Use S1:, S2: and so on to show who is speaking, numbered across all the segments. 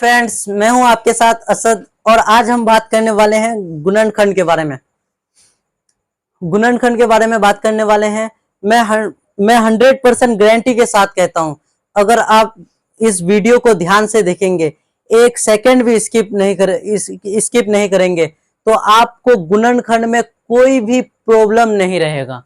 S1: Friends, मैं हूं आपके साथ असद और आज हम बात करने वाले हैं गुणनखंड के बारे में। गुणनखंड के बारे में बात करने वाले हैं। मैं 100% गारंटी के साथ कहता हूं, अगर आप इस वीडियो को ध्यान से देखेंगे, एक सेकंड भी स्किप नहीं करेंगे तो आपको गुणनखंड में कोई भी प्रॉब्लम नहीं रहेगा।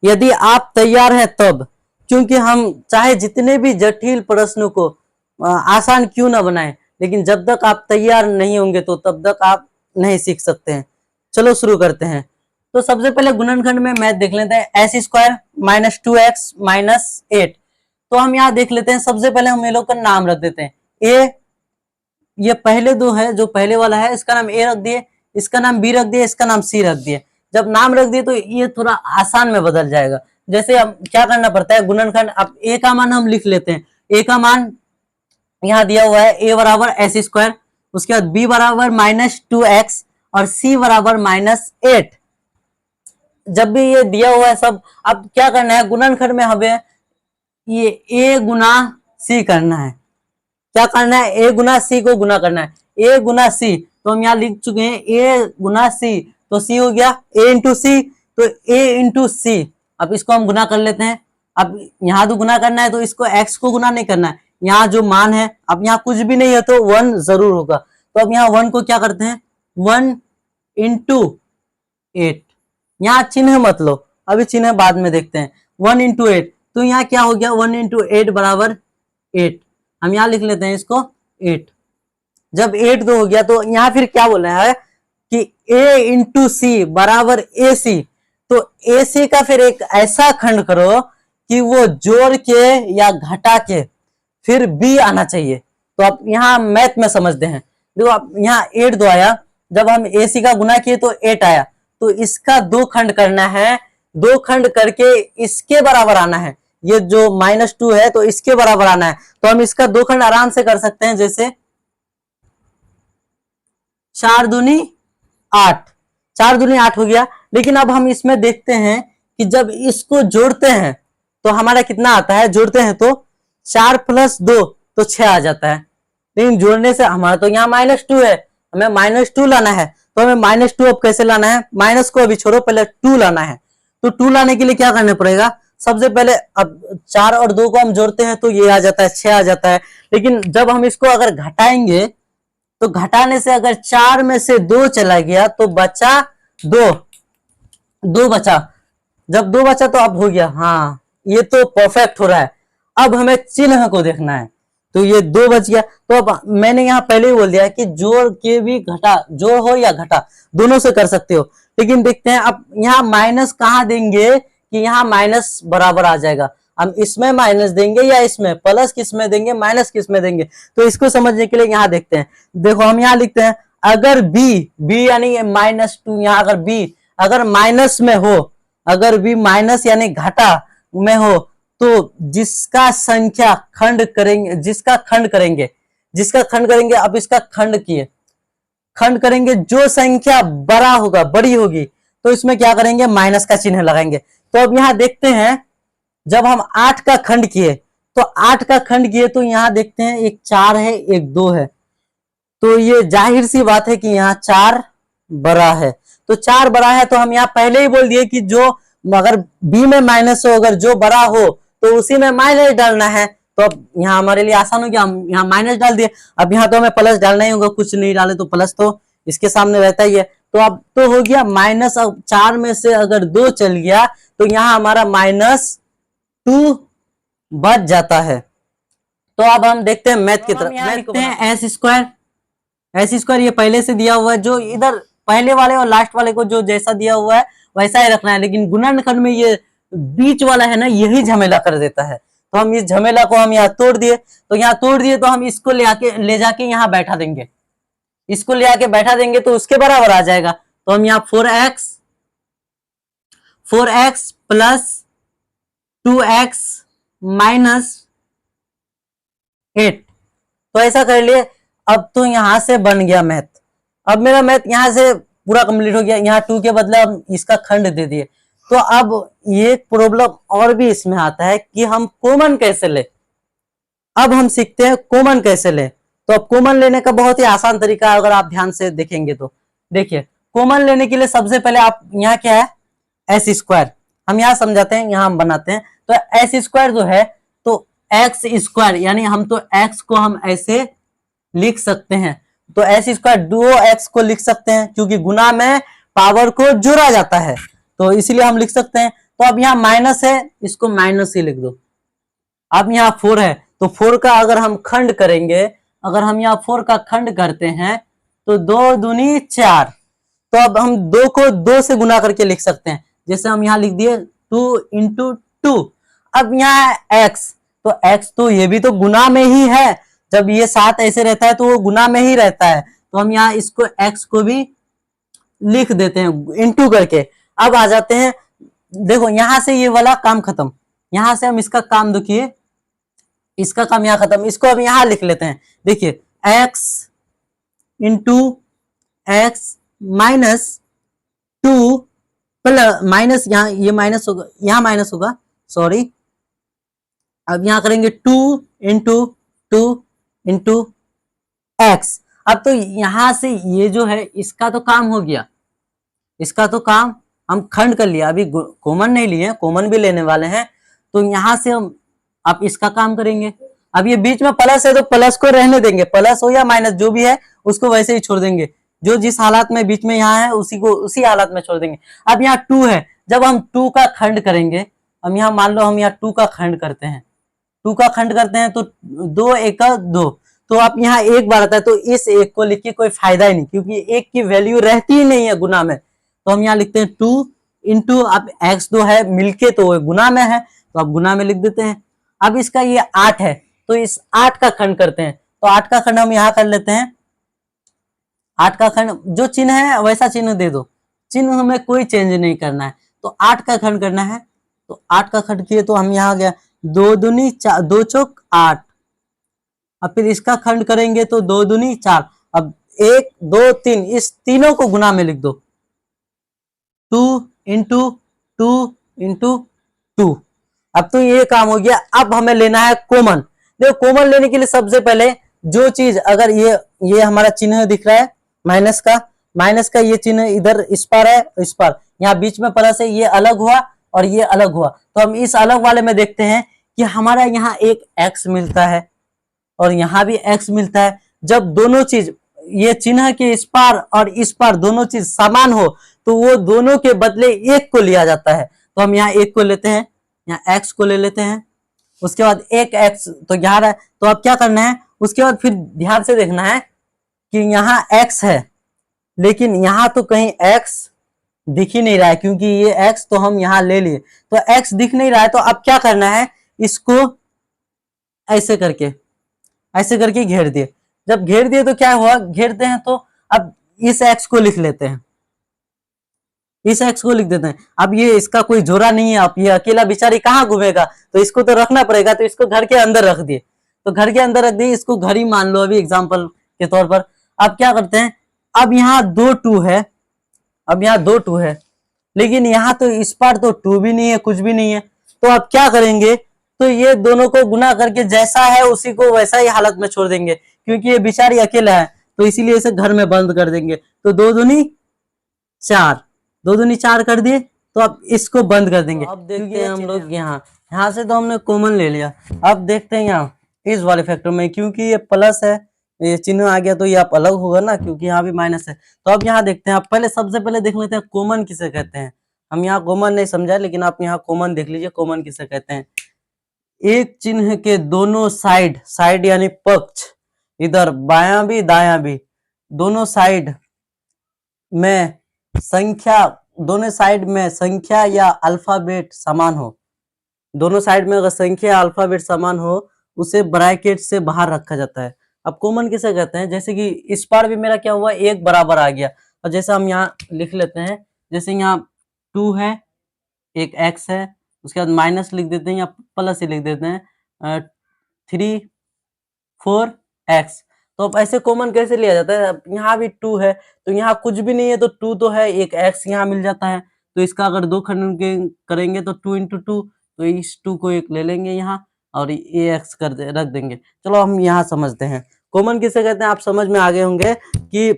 S1: यदि आप तैयार हैं तब, क्योंकि हम चाहे जितने भी जटिल प्रश्नों को आसान क्यों ना बनाएं, लेकिन जब तक आप तैयार नहीं होंगे तो तब तक आप नहीं सीख सकते हैं। चलो शुरू करते हैं। तो सबसे पहले गुणनखंड में मैथ देख लेते हैं। X square minus 2x minus 8। तो हम यहाँ देख लेते हैं। सबसे पहले हम ये लोग का नाम रख देते हैं। ए, ये पहले दो है, जो पहले वाला है इसका नाम ए रख दिए, इसका नाम बी रख दिए, इसका नाम सी रख दिए। जब नाम रख दिए तो ये थोड़ा आसान में बदल जाएगा। जैसे अब क्या करना पड़ता है गुणनखंड, अब ए का मान हम लिख लेते हैं। ए का मान यहाँ दिया हुआ है, ए बराबर एस स्क्वायर, उसके बाद बी बराबर माइनस 2x और सी बराबर माइनस 8। जब भी ये दिया हुआ है सब, अब क्या करना है गुणनखंड में हमें ये ए गुना सी करना है। क्या करना है? ए गुना सी को गुना करना है। ए गुना सी तो हम यहाँ लिख चुके हैं, ए गुना सी तो सी हो गया ए इंटू सी, तो ए इंटू सी। अब इसको हम गुना कर लेते हैं। अब यहाँ तो गुना करना है तो इसको एक्स को गुना नहीं करना है। यहाँ जो मान है, अब यहाँ कुछ भी नहीं है तो 1 जरूर होगा। तो अब यहाँ 1 को क्या करते हैं, 1 इंटू 8। यहाँ चिन्ह मत लो, अभी चिन्ह बाद में देखते हैं। 1 इंटू 8 तो यहाँ क्या हो गया, 1 इंटू 8 बराबर 8। हम यहाँ लिख लेते हैं इसको 8। जब 8 दो हो गया तो यहाँ फिर क्या बोला है कि a इंटू सी बराबर ए सी। तो ए सी का फिर एक ऐसा खंड करो कि वो जोड़ के या घटा के फिर b आना चाहिए। तो आप यहाँ मैथ में समझते हैं। देखो आप यहाँ 8 दो आया, जब हम ए सी का गुना किए तो 8 आया, तो इसका 2 खंड करना है। 2 खंड करके इसके बराबर आना है। ये जो -2 है तो इसके बराबर आना है। तो हम इसका 2 खंड आराम से कर सकते हैं। जैसे 4 दूनी 8, 4 दूनी 8 हो गया। लेकिन अब हम इसमें देखते हैं कि जब इसको जोड़ते हैं तो हमारा कितना आता है, जोड़ते हैं तो 4 + 2 तो 6 आ जाता है। लेकिन जोड़ने से हमारा तो यहाँ -2 है, हमें -2 लाना है। तो हमें -2 अब कैसे लाना है, माइनस को अभी छोड़ो, पहले 2 लाना है। तो 2 लाने के लिए क्या करना पड़ेगा, सबसे पहले अब 4 और 2 को हम जोड़ते हैं तो ये आ जाता है, 6 आ जाता है। लेकिन जब हम इसको अगर घटाएंगे तो घटाने से अगर 4 में से 2 चला गया तो बचा 2 बचा। जब 2 बचा तो अब हो गया, हाँ ये तो परफेक्ट हो रहा है। अब हमें चिन्ह को देखना है, तो ये 2 बच गया। तो अब मैंने यहाँ पहले ही बोल दिया कि जोड़ के भी घटा, जोड़ हो या घटा दोनों से कर सकते हो। लेकिन देखते हैं अब यहाँ माइनस कहाँ देंगे कि यहाँ माइनस बराबर आ जाएगा। हम इसमें माइनस देंगे या इसमें, प्लस किस में देंगे, माइनस किस में देंगे। तो इसको समझने के लिए यहाँ देखते हैं। देखो हम यहाँ लिखते हैं, अगर बी यानी -2, यहाँ अगर बी अगर माइनस में हो, अगर बी माइनस यानी घाटा में हो, तो जिसका खंड करेंगे, अब इसका खंड करेंगे, जो संख्या बड़ा होगा, बड़ी होगी, तो इसमें क्या करेंगे, माइनस का चिन्ह लगाएंगे। तो अब यहाँ देखते हैं, जब हम 8 का खंड किए तो यहाँ देखते हैं एक 4 है, एक 2 है। तो ये जाहिर सी बात है कि यहाँ 4 बड़ा है। तो 4 बड़ा है तो हम यहाँ पहले ही बोल दिए कि जो अगर बी में माइनस हो, अगर जो बड़ा हो तो उसी में माइनस डालना है। तो अब यहाँ हमारे लिए आसान हो गया, हम यहाँ माइनस डाल दिए। अब यहाँ तो हमें प्लस डालना ही होगा, कुछ नहीं डाले तो प्लस तो इसके सामने रहता ही है। तो अब तो हो गया माइनस। अब 4 में से अगर 2 चल गया तो यहाँ हमारा -2 बच जाता है। तो अब हम देखते हैं मैथ की तरफ। देखते हैं एस स्क्वायर ये पहले से दिया हुआ है, जो इधर पहले वाले और लास्ट वाले को जो जैसा दिया हुआ है वैसा ही रखना है। लेकिन गुणनखंड में ये बीच वाला है ना, यही झमेला कर देता है। तो हम इस झमेला को हम यहाँ तोड़ दिए, तो हम इसको ले जाके यहाँ बैठा देंगे। इसको ले आके बैठा देंगे तो उसके बराबर आ जाएगा। तो हम यहाँ 4x प्लस 2x माइनस 8, तो ऐसा कर लिए। अब तो यहां से बन गया मैथ। अब मेरा मैथ यहां से पूरा कंप्लीट हो गया। यहाँ 2 के बदले हम इसका खंड दे दिए। तो अब ये प्रॉब्लम और भी इसमें आता है कि हम कॉमन कैसे ले। अब हम सीखते हैं कॉमन कैसे ले। तो अब कॉमन लेने का बहुत ही आसान तरीका है, अगर आप ध्यान से देखेंगे तो देखिए, कॉमन लेने के लिए सबसे पहले आप यहाँ क्या है, एस स्क्वायर, हम यहाँ समझाते हैं, यहाँ हम बनाते हैं। तो एस स्क्वायर जो है तो एक्स स्क्वायर, यानी हम तो एक्स को हम ऐसे लिख सकते हैं, तो एस स्क्वायर दो एक्स को लिख सकते हैं, क्योंकि गुना में पावर को जोड़ा जाता है, तो इसीलिए हम लिख सकते हैं। तो अब यहाँ माइनस है, इसको माइनस ही लिख दो। अब यहाँ 4 है, तो 4 का अगर हम खंड करेंगे, अगर हम यहाँ 4 का खंड करते हैं तो 2 दूनी 4, तो अब हम 2 को 2 से गुना करके लिख सकते हैं, जैसे हम यहाँ लिख दिए 2 इंटू 2। अब यहाँ x, तो x तो ये भी तो गुना में ही है, जब ये 7 ऐसे रहता है तो वो गुना में ही रहता है, तो हम यहाँ इसको x को भी लिख देते हैं इंटू करके। अब आ जाते हैं, देखो यहां से ये वाला काम खत्म, यहां से हम इसका काम देखिए, इसका काम यहाँ खत्म, इसको अब यहाँ लिख लेते हैं। देखिए x into x minus 2 plus minus, यहाँ ये माइनस होगा, यहाँ माइनस होगा, सॉरी। अब यहाँ करेंगे 2 इंटू 2 इंटू एक्स। अब तो यहां से ये जो है इसका तो काम हो गया, इसका तो काम हम खंड कर लिया, अभी कॉमन नहीं लिए, कॉमन भी लेने वाले हैं, तो यहां से हम आप इसका काम करेंगे। अब ये बीच में प्लस है तो प्लस को रहने देंगे, प्लस हो या माइनस जो भी है उसको वैसे ही छोड़ देंगे, जो जिस हालात में बीच में यहाँ है उसी को उसी हालात में छोड़ देंगे। अब यहाँ 2 है, जब हम 2 का खंड करेंगे, हम यहाँ मान लो हम यहाँ 2 का खंड करते हैं, 2 का खंड करते हैं तो 2 एक 2, तो आप यहाँ एक बार आता है, तो इस एक को लिख के कोई फायदा ही नहीं, क्योंकि एक की वैल्यू रहती ही नहीं है गुना में, तो हम यहाँ लिखते हैं 2 इंटू, अब एक्स 2 है मिलके तो वो गुना में है, तो आप गुना में लिख देते हैं। अब इसका ये 8 है, तो इस 8 का खंड करते हैं, तो 8 का खंड हम यहाँ कर लेते हैं। 8 का खंड जो चिन्ह है वैसा चिन्ह दे दो, चिन्ह हमें कोई चेंज नहीं करना है, तो 8 का खंड करना है, तो 8 का खंड किए तो हम यहाँ गया 2 दूनी 4, 2 चौक 8। अब फिर इसका खंड करेंगे तो 2 दूनी 4, अब 1 2 3, इस तीनों को गुना में लिख दो, 2 इंटू 2 इंटू 2। अब तो ये काम हो गया। अब हमें लेना है कॉमन। देखो कॉमन लेने के लिए सबसे पहले जो चीज, अगर ये हमारा चिन्ह दिख रहा है माइनस का ये चिन्ह इधर इस पार है, इस पार यहाँ बीच में प्लस है, ये अलग हुआ और ये अलग हुआ, तो हम इस अलग वाले में देखते हैं कि हमारा यहाँ एक x मिलता है और यहाँ भी x मिलता है। जब दोनों चीज, ये चिन्ह के इस पार और इस पार दोनों चीज समान हो तो वो दोनों के बदले एक को लिया जाता है, तो हम यहाँ एक को लेते हैं, यहाँ x को ले लेते हैं, उसके बाद एक x तो यहाँ है, तो अब क्या करना है, उसके बाद फिर ध्यान से देखना है कि यहाँ x है लेकिन यहाँ तो कहीं x दिख ही नहीं रहा है, क्योंकि ये x तो हम यहाँ ले लिए, तो x दिख नहीं रहा है, तो अब क्या करना है, इसको ऐसे करके घेर दिए। जब घेर दिए तो क्या हुआ, घेरते हैं तो अब इस x को लिख लेते हैं, इस x को लिख देते हैं। अब ये इसका कोई जोड़ा नहीं है, अब ये अकेला बेचारी कहाँ घूमेगा, तो इसको तो रखना पड़ेगा, तो इसको घर के अंदर रख दिए, तो घर के अंदर रख दिए, इसको घर ही मान लो अभी एग्जाम्पल के तौर पर। अब क्या करते हैं, अब यहाँ 2 2 है, अब यहाँ 2 2 है, लेकिन यहाँ तो इस पार तो 2 भी नहीं है, कुछ भी नहीं है, तो अब क्या करेंगे, तो ये दोनों को गुना करके जैसा है उसी को वैसा ही हालत में छोड़ देंगे, क्योंकि ये बेचारी अकेला है, तो इसीलिए इसे घर में बंद कर देंगे। तो 2 दूनी 4, 2 दूनी 4 कर दिए, तो अब इसको बंद कर देंगे। अब देखते हैं हम लोग यहाँ से तो हमने कॉमन ले लिया। अब देखते हैं यहाँ इस वाले फैक्टर में, क्योंकि ये प्लस है, ये चिन्ह आ गया तो ये आप अलग होगा ना, क्योंकि यहाँ भी माइनस है। तो अब यहाँ देखते हैं, आप पहले सबसे पहले देख लेते हैं कॉमन किसे कहते हैं। हम यहाँ कॉमन नहीं समझा, लेकिन आप यहाँ कॉमन देख लीजिए, कॉमन किसे कहते हैं। एक चिन्ह के दोनों साइड यानी पक्ष, इधर बायां भी दायां भी, दोनों साइड में संख्या या अल्फाबेट समान हो, दोनों साइड में अगर संख्या या अल्फाबेट समान हो उसे ब्रैकेट से बाहर रखा जाता है। अब कॉमन किसे कहते हैं, जैसे कि इस पार भी मेरा क्या हुआ, एक बराबर आ गया, और जैसे हम यहाँ लिख लेते हैं, जैसे यहाँ 2 है, एक x है, उसके बाद माइनस लिख देते हैं या प्लस ही लिख देते हैं 3 4 x। तो अब ऐसे कॉमन कैसे लिया जाता है, यहाँ भी 2 है तो यहाँ कुछ भी नहीं है, तो 2 तो है, एक x यहाँ मिल जाता है, तो इसका अगर 2 खंड करेंगे तो 2 इंटू 2, तो इस 2 को एक ले लेंगे यहाँ और ये x रख देंगे। चलो हम यहाँ समझते हैं कॉमन किसे कहते हैं आप समझ में आ गए होंगे कि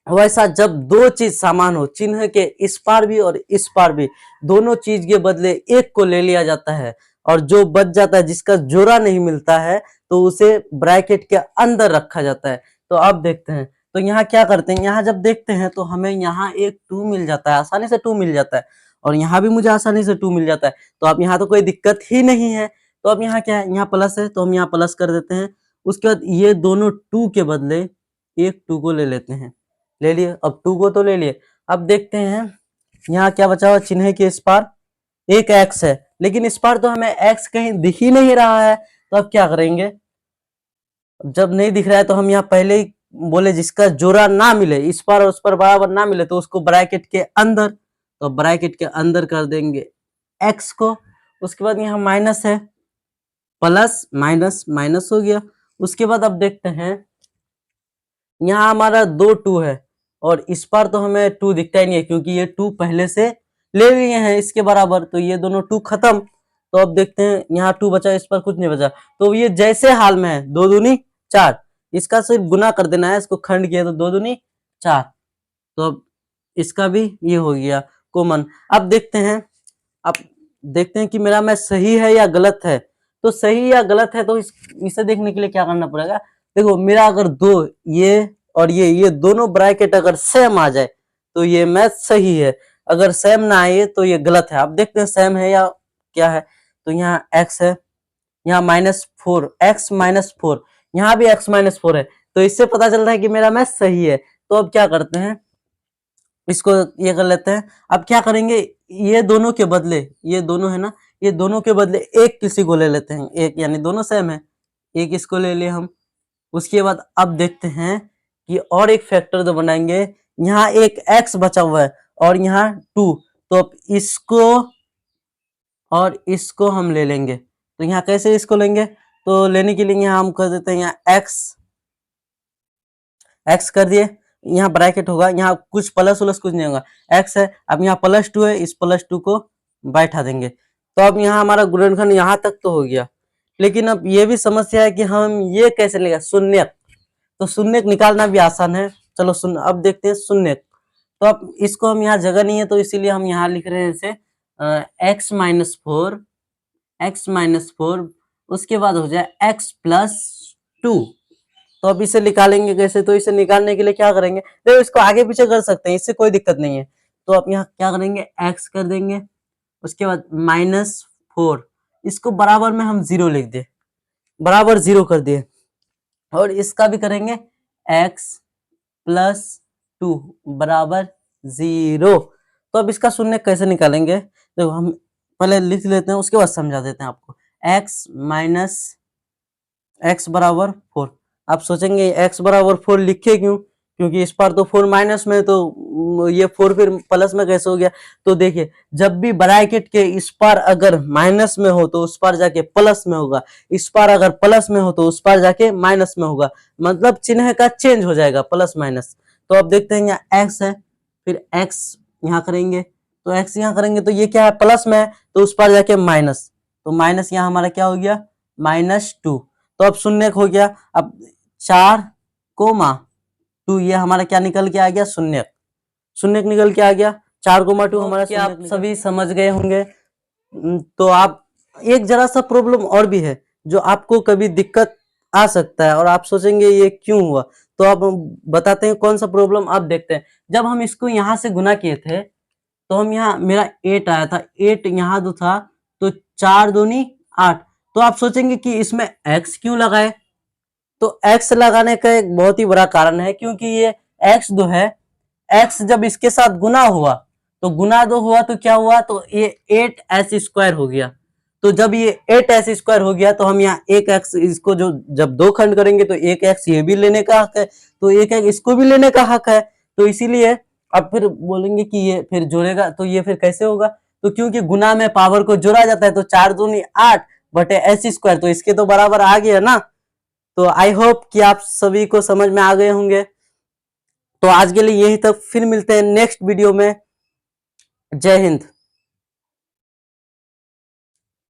S1: वैसा जब दो चीज समान हो, चिन्ह के इस पार भी और इस पार भी, दोनों चीज के बदले एक को ले लिया जाता है और जो बच जाता है, जिसका जोड़ा नहीं मिलता है, तो उसे ब्रैकेट के अंदर रखा जाता है। तो अब देखते हैं, तो यहाँ क्या करते हैं, यहाँ जब देखते हैं तो हमें यहाँ एक 2 मिल जाता है, आसानी से 2 मिल जाता है, और यहाँ भी मुझे आसानी से 2 मिल जाता है। तो अब यहाँ तो कोई दिक्कत ही नहीं है। तो अब यहाँ क्या है, यहाँ प्लस है तो हम यहाँ प्लस कर देते हैं। उसके बाद ये दोनों 2 के बदले एक 2 को ले लेते हैं, ले लिए, अब 2 को तो ले लिए। अब देखते हैं यहाँ क्या बचा हुआ, चिन्ह के इस पार एक x है, लेकिन इस पार तो हमें x कहीं दिख ही नहीं रहा है। तो अब क्या करेंगे, जब नहीं दिख रहा है तो हम यहाँ पहले ही बोले जिसका जोड़ा ना मिले, इस पार और उस पर बराबर ना मिले, तो उसको ब्रैकेट के अंदर, तो ब्रैकेट के अंदर कर देंगे x को। उसके बाद यहाँ माइनस है, प्लस माइनस माइनस हो गया। उसके बाद अब देखते हैं यहाँ हमारा 2 2 है और इस पार तो हमें 2 दिखता ही नहीं है, क्योंकि ये 2 पहले से ले लिए हैं इसके बराबर, तो ये दोनों 2 खत्म। तो अब देखते हैं यहाँ 2 बचा, इस पर कुछ नहीं बचा, तो ये जैसे हाल में है 2 दूनी 4, इसका सिर्फ गुना कर देना है, इसको खंड किया तो 2 दूनी 4। तो अब इसका भी ये हो गया कॉमन। अब देखते हैं कि मेरा मैथ सही है या गलत है। तो सही या गलत है तो इसे देखने के लिए क्या करना पड़ेगा, देखो मेरा अगर 2 ये और ये दोनों ब्रैकेट अगर सेम आ जाए तो ये मैथ सही है, अगर सेम ना आए तो ये गलत है। अब देखते हैं सेम है या क्या है। तो यहाँ x है, यहाँ -4, x -4, यहाँ भी x -4 है, तो इससे पता चल रहा है कि मेरा मैथ सही है। तो अब क्या करते हैं, इसको ये कर लेते हैं। अब क्या करेंगे, ये दोनों के बदले, ये दोनों है ना, ये दोनों के बदले एक किसी को ले लेते हैं, एक यानी दोनों सेम है, एक इसको ले लिए हम। उसके बाद अब देखते हैं कि और एक फैक्टर तो बनाएंगे, यहाँ एक x बचा हुआ है और यहाँ 2, तो अब इसको और इसको हम ले लेंगे। तो यहाँ कैसे इसको लेंगे, तो लेने के लिए यहाँ हम कर देते हैं, यहाँ x कर दिए, यहाँ ब्रैकेट होगा, यहाँ कुछ प्लस उलस कुछ नहीं होगा, x है। अब यहाँ +2 है, इस +2 को बैठा देंगे। तो अब यहाँ हमारा गुणनखंड यहाँ तक तो हो गया, लेकिन अब ये भी समस्या है कि हम ये कैसे लेंगे शून्यक। तो शून्यक निकालना भी आसान है, चलो अब देखते हैं शून्यक। तो अब इसको हम यहाँ जगह नहीं है तो इसीलिए हम यहाँ लिख रहे हैं इसे x -4, उसके बाद हो जाए x + 2। तो अब इसे निकालेंगे कैसे, तो इसे निकालने के लिए क्या करेंगे, देखो इसको आगे पीछे कर सकते हैं, इससे कोई दिक्कत नहीं है। तो अब यहाँ क्या करेंगे, x कर देंगे, उसके बाद -4, इसको बराबर में हम 0 लिख दे, बराबर 0 कर दिए, और इसका भी करेंगे x + 2 बराबर 0। तो अब इसका शून्य कैसे निकालेंगे, देखो हम पहले लिख लेते हैं, उसके बाद समझा देते हैं आपको। x बराबर 4। आप सोचेंगे x बराबर 4 लिखे क्यों, क्योंकि इस बार तो 4 माइनस में, तो ये 4 फिर प्लस में कैसे हो गया। तो देखिए जब भी ब्रैकेट के इस पार अगर माइनस में हो तो उस पार जाके प्लस में होगा, इस पार अगर प्लस में हो तो उस पार जाके माइनस में होगा, मतलब चिन्ह का चेंज हो जाएगा प्लस माइनस। तो अब देखते हैं यहाँ x है, फिर x यहाँ करेंगे, तो x यहाँ करेंगे तो ये क्या है प्लस में है, तो उस पार जाके माइनस, तो माइनस यहाँ हमारा क्या हो गया -2। तो अब शून्य हो गया। अब 4,2 ये हमारा क्या निकल के आ गया, शून्य निकल के आ गया। 4,2 हमारा शून्य। आप सभी समझ गए होंगे। तो आप एक जरा सा प्रॉब्लम और भी है जो आपको कभी दिक्कत आ सकता है और आप सोचेंगे ये क्यों हुआ, तो आप बताते हैं कौन सा प्रॉब्लम। आप देखते हैं जब हम इसको यहाँ से गुना किए थे तो हम यहाँ मेरा 8 आया था, 8 यहाँ जो था तो 4 दूनी 8। तो आप सोचेंगे कि इसमें x क्यों लगाए, तो x लगाने का एक बहुत ही बड़ा कारण है, क्योंकि ये x जो है, x जब इसके साथ गुना हुआ तो गुना 2 हुआ तो क्या हुआ, तो ये 8s² हो गया। तो जब ये 8s² हो गया तो हम यहाँ 1x इसको जो जब 2 खंड करेंगे तो 1x ये भी लेने का हक है, तो 1x इसको भी लेने का हक है। तो इसीलिए अब फिर बोलेंगे कि ये फिर जोड़ेगा, तो ये फिर कैसे होगा, तो क्योंकि गुना में पावर को जोड़ा जाता है, तो 4 दूनी 8 बटे s², तो इसके तो बराबर आ गया ना। तो आई होप कि आप सभी को समझ में आ गए होंगे। तो आज के लिए यही तक, फिर मिलते हैं नेक्स्ट वीडियो में। जय हिंद।